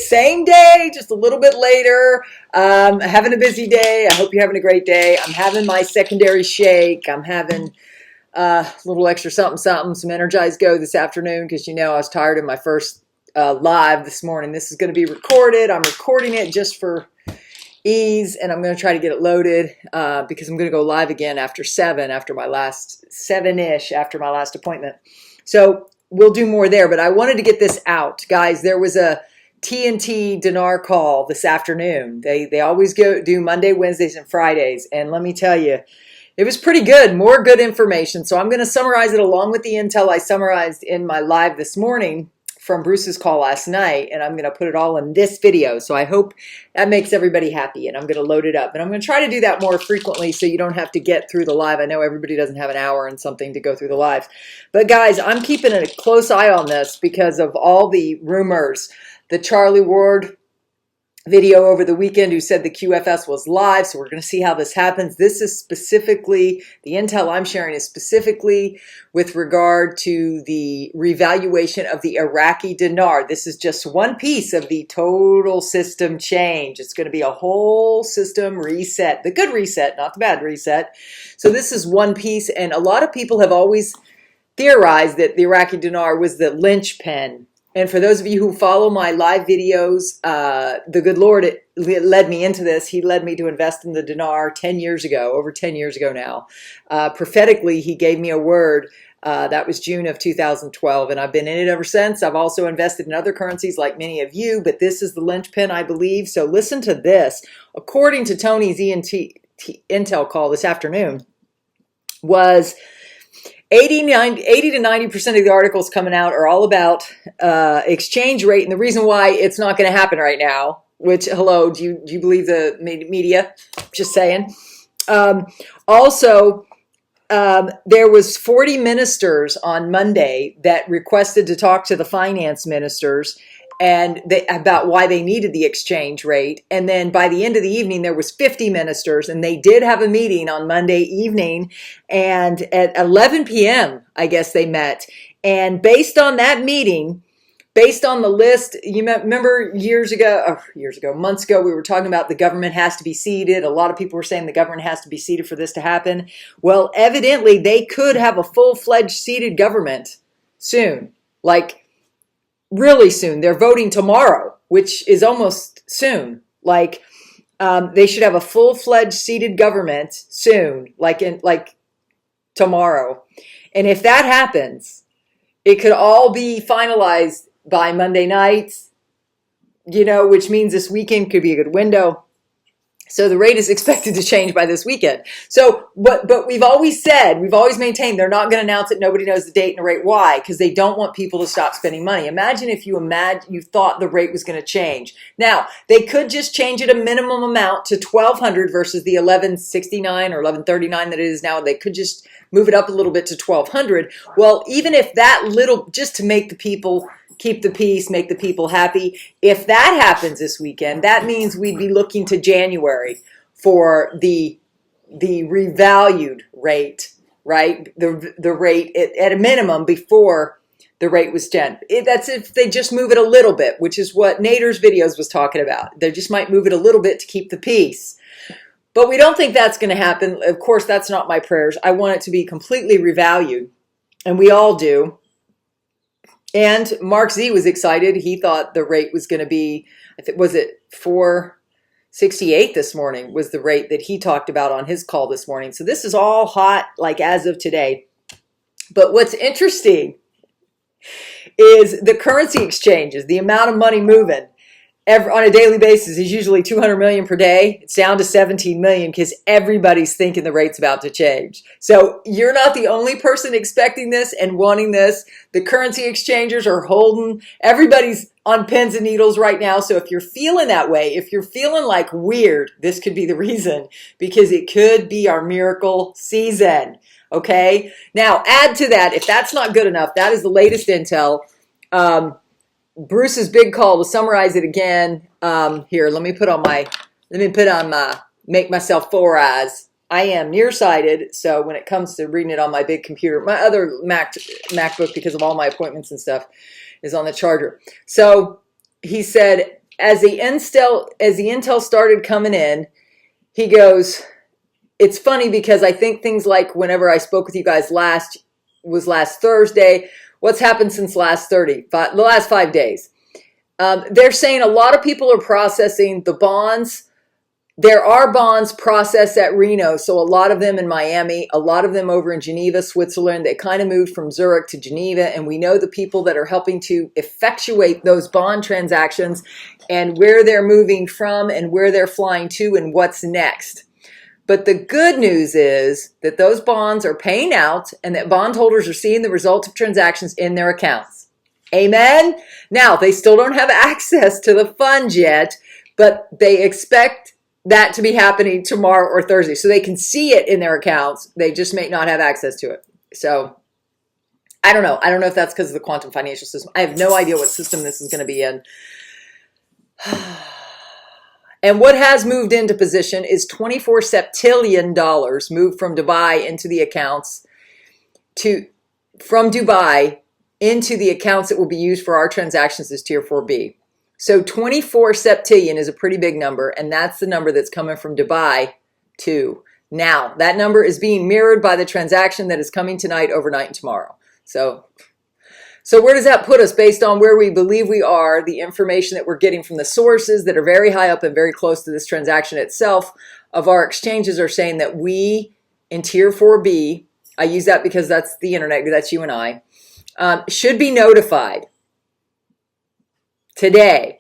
same day, just a little bit later. Having a busy day. I hope you're having a great day. I'm having my secondary shake. I'm having a little extra something, some Energize Go this afternoon because, you know, I was tired of my first live this morning. This is going to be recorded. I'm recording it just for ease, and I'm going to try to get it loaded because I'm going to go live again after 7, after my last 7-ish, after my last appointment. So we'll do more there, but I wanted to get this out. Guys, there was a TNT dinar call this afternoon. They always do Monday, Wednesdays, and Fridays, and let me tell you, it was pretty good, more good information. So I'm going to summarize it along with the intel I summarized in my live this morning from Bruce's call last night, and I'm going to put it all in this video. So I hope that makes everybody happy, and I'm going to load it up. And I'm going to try to do that more frequently so you don't have to get through the live. I know everybody doesn't have an hour and something to go through the lives. But guys, I'm keeping a close eye on this because of all the rumors. The Charlie Ward video over the weekend who said the QFS was live, so we're going to see how this happens. This is specifically, the intel I'm sharing is specifically with regard to the revaluation of the Iraqi dinar. This is just one piece of the total system change. It's going to be a whole system reset, the good reset, not the bad reset. So this is one piece, and a lot of people have always theorized that the Iraqi dinar was the linchpin. And for those of you who follow my live videos, the good Lord led me into this. He led me to invest in the dinar 10 years ago, over 10 years ago now. Prophetically, he gave me a word. That was June of 2012, and I've been in it ever since. I've also invested in other currencies like many of you, but this is the linchpin, I believe. So listen to this. According to Tony's intel call this afternoon, was 80 to 90% of the articles coming out are all about exchange rate, and the reason why it's not going to happen right now, which, hello, do you believe the media? Just saying. Also, there was 40 ministers on Monday that requested to talk to the finance ministers and about why they needed the exchange rate. And then by the end of the evening, there was 50 ministers, and they did have a meeting on Monday evening. And at 11 p.m., I guess they met. And based on that meeting, based on the list, you remember months ago, we were talking about the government has to be seated. A lot of people were saying the government has to be seated for this to happen. Well, evidently, they could have a full-fledged seated government soon, like really soon. They're voting tomorrow, which is almost soon. Like they should have a full-fledged seated government soon, like tomorrow. And if that happens, it could all be finalized by Monday night, you know, which means this weekend could be a good window. So the rate is expected to change by this weekend. So, but we've always said, we've always maintained they're not going to announce it. Nobody knows the date and the rate. Why? Because they don't want people to stop spending money. Imagine if you thought the rate was going to change. Now, they could just change it a minimum amount to $1,200 versus the $1,169 or $1,139 that it is now. They could just move it up a little bit to $1,200. Well, even if that little, just to make the people keep the peace, make the people happy. If that happens this weekend, that means we'd be looking to January for the revalued rate, right? The rate at a minimum before the rate was 10. That's if they just move it a little bit, which is what Nader's videos was talking about. They just might move it a little bit to keep the peace. But we don't think that's going to happen. Of course, that's not my prayers. I want it to be completely revalued, and we all do. And Mark Z was excited. He thought the rate was going to be, was it 468 this morning was the rate that he talked about on his call this morning. So this is all hot, like as of today. But what's interesting is the currency exchanges, the amount of money moving on a daily basis is usually 200 million per day. It's down to 17 million because everybody's thinking the rate's about to change. So you're not the only person expecting this and wanting this. The currency exchangers are holding, everybody's on pins and needles right now. So if you're feeling that way, if you're feeling like weird, this could be the reason, because it could be our miracle season. Okay. Now add to that, if that's not good enough, that is the latest intel. Bruce's big call, to summarize it again. Here, let me put on my, make myself 4 eyes. I am nearsighted, so when it comes to reading it on my big computer, my other MacBook, because of all my appointments and stuff, is on the charger. So he said, as the intel started coming in, he goes, it's funny because I think things like whenever I spoke with you guys last Thursday, what's happened since the last 5 days? They're saying a lot of people are processing the bonds. There are bonds processed at Reno, so a lot of them in Miami, a lot of them over in Geneva, Switzerland. They kind of moved from Zurich to Geneva, and we know the people that are helping to effectuate those bond transactions and where they're moving from and where they're flying to and what's next. But the good news is that those bonds are paying out and that bondholders are seeing the results of transactions in their accounts. Amen? Now, they still don't have access to the funds yet, but they expect that to be happening tomorrow or Thursday. So they can see it in their accounts. They just may not have access to it. So I don't know. I don't know if that's because of the quantum financial system. I have no idea what system this is going to be in. And what has moved into position is $24 septillion moved from Dubai into the accounts from Dubai into the accounts that will be used for our transactions as Tier 4B. So 24 septillion is a pretty big number, and that's the number that's coming from Dubai too. Now, that number is being mirrored by the transaction that is coming tonight, overnight, and tomorrow. So where does that put us based on where we believe we are, the information that we're getting from the sources that are very high up and very close to this transaction itself of our exchanges are saying that we in Tier 4B, I use that because that's the internet, that's you and I, should be notified. Today,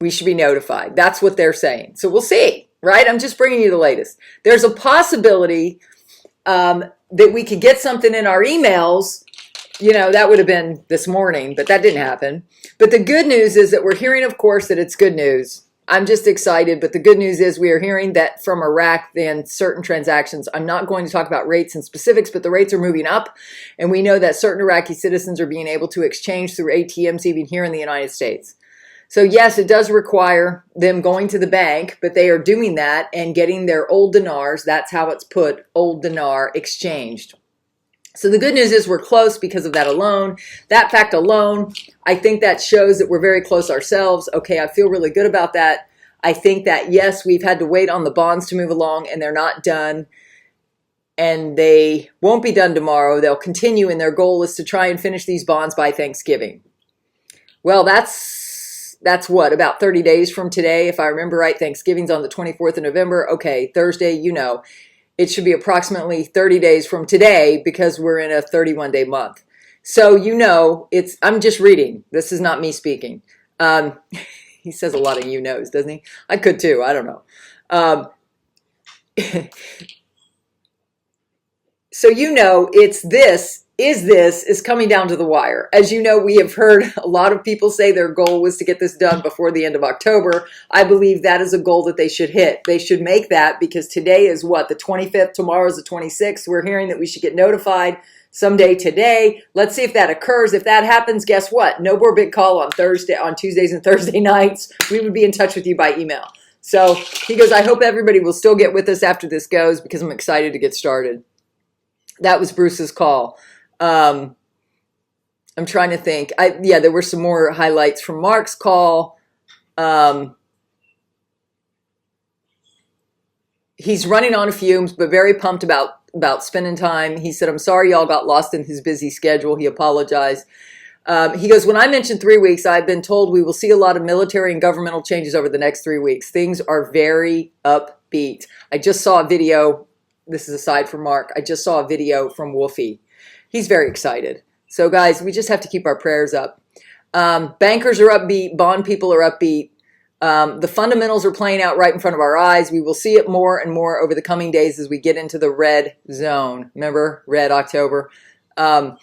we should be notified. That's what they're saying. So we'll see, right? I'm just bringing you the latest. There's a possibility that we could get something in our emails. You know, that would have been this morning, but that didn't happen. But the good news is that we're hearing, of course, that it's good news. I'm just excited, but the good news is we are hearing that from Iraq, then certain transactions. I'm not going to talk about rates and specifics, but the rates are moving up. And we know that certain Iraqi citizens are being able to exchange through ATMs even here in the United States. So yes, it does require them going to the bank, but they are doing that and getting their old dinars. That's how it's put, old dinar exchanged. So the good news is we're close because of that alone. That fact alone, I think that shows that we're very close ourselves. Okay, I feel really good about that. I think that, yes, we've had to wait on the bonds to move along, and they're not done. And they won't be done tomorrow. They'll continue, and their goal is to try and finish these bonds by Thanksgiving. Well, that's what, about 30 days from today, if I remember right. Thanksgiving's on the 24th of November. Okay, Thursday, you know. It should be approximately 30 days from today because we're in a 31-day month. So, you know, I'm just reading. This is not me speaking. He says a lot of you knows, doesn't he? I could too. I don't know. So, you know, is coming down to the wire. As you know, we have heard a lot of people say their goal was to get this done before the end of October. I believe that is a goal that they should hit. They should make that because today is what, the 25th, tomorrow is the 26th. We're hearing that we should get notified someday today. Let's see if that occurs. If that happens, guess what? No more big call on Tuesdays and Thursday nights. We would be in touch with you by email. So he goes, I hope everybody will still get with us after this goes because I'm excited to get started. That was Bruce's call. I'm trying to think. There were some more highlights from Mark's call. He's running on fumes, but very pumped about spending time. He said, I'm sorry y'all got lost in his busy schedule. He apologized. He goes, when I mentioned 3 weeks, I've been told we will see a lot of military and governmental changes over the next 3 weeks. Things are very upbeat. I just saw a video. This is aside from Mark. I just saw a video from Wolfie. He's very excited. So guys, we just have to keep our prayers up. Bankers are upbeat. Bond people are upbeat. The fundamentals are playing out right in front of our eyes. We will see it more and more over the coming days as we get into the red zone. Remember, red October. In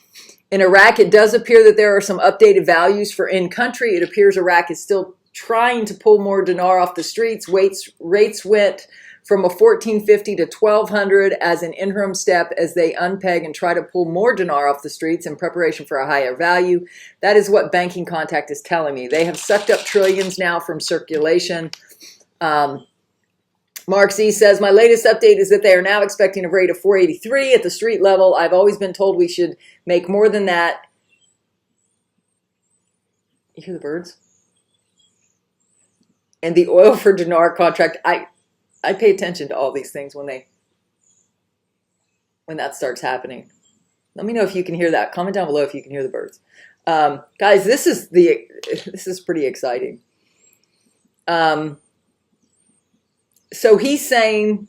Iraq, it does appear that there are some updated values for in-country. It appears Iraq is still trying to pull more dinar off the streets. Rates went from a 1450 to 1200 as an interim step as they unpeg and try to pull more dinar off the streets in preparation for a higher value. That is what Banking Contact is telling me. They have sucked up trillions now from circulation. Mark Z says, my latest update is that they are now expecting a rate of 483 at the street level. I've always been told we should make more than that. You hear the birds? and the oil for dinar contract. I pay attention to all these things when that starts happening. Let me know if you can hear that. Comment down below if you can hear the birds. Guys, this is pretty exciting. So he's saying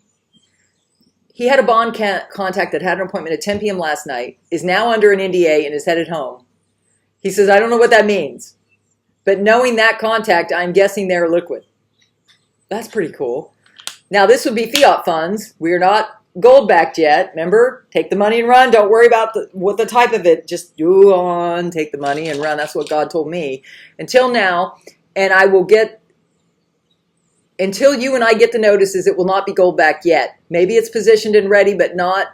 he had a bond contact that had an appointment at 10 p.m. last night, is now under an NDA and is headed home. He says, I don't know what that means, but knowing that contact, I'm guessing they're liquid. That's pretty cool. Now, this would be fiat funds. We're not gold backed yet. Remember, take the money and run. Don't worry about what the type of it. Just do on, take the money and run. That's what God told me until now. And I will get, until you and I get the notices, it will not be gold backed yet. Maybe it's positioned and ready, but not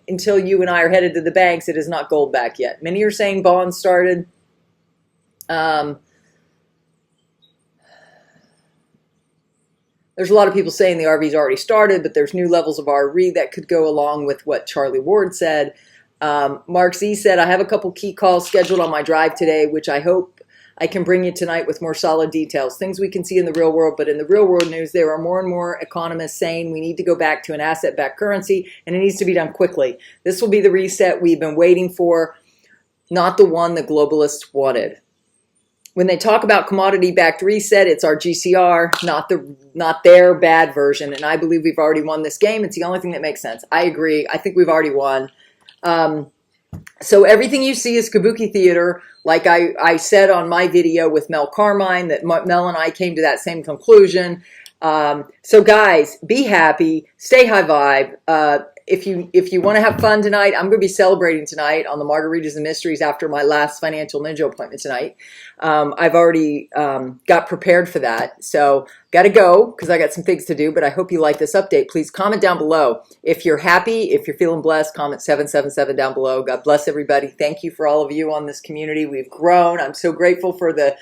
until you and I are headed to the banks. It is not gold backed yet. Many are saying bonds started. There's a lot of people saying the RV's already started, but there's new levels of RV that could go along with what Charlie Ward said. Mark Z said, I have a couple key calls scheduled on my drive today, which I hope I can bring you tonight with more solid details. Things we can see in the real world, but in the real world news, there are more and more economists saying we need to go back to an asset-backed currency, and it needs to be done quickly. This will be the reset we've been waiting for, not the one the globalists wanted. When they talk about commodity-backed reset, it's our GCR, not their bad version. And I believe we've already won this game. It's the only thing that makes sense. I agree. I think we've already won. So everything you see is kabuki theater. Like I said on my video with Mel Carmine, that Mel and I came to that same conclusion. So guys, be happy, stay high vibe. If you want to have fun tonight, I'm going to be celebrating tonight on the Margaritas and Mysteries after my last Financial Ninja appointment tonight. I've already got prepared for that. So got to go because I got some things to do, but I hope you like this update. Please comment down below. If you're happy, if you're feeling blessed, comment 777 down below. God bless everybody. Thank you for all of you on this community. We've grown. I'm so grateful for the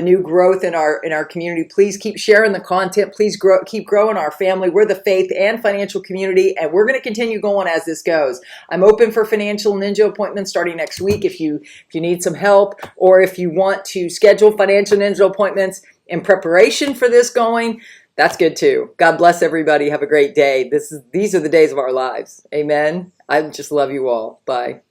new growth in our community. Please keep sharing the content. Please keep growing our family. We're the faith and financial community, and we're going to continue going as this goes. I'm open for Financial Ninja appointments starting next week if you need some help, or if you want to schedule Financial Ninja appointments in preparation for this going, that's good too. God bless everybody. Have a great day. These are the days of our lives. Amen. I just love you all. Bye.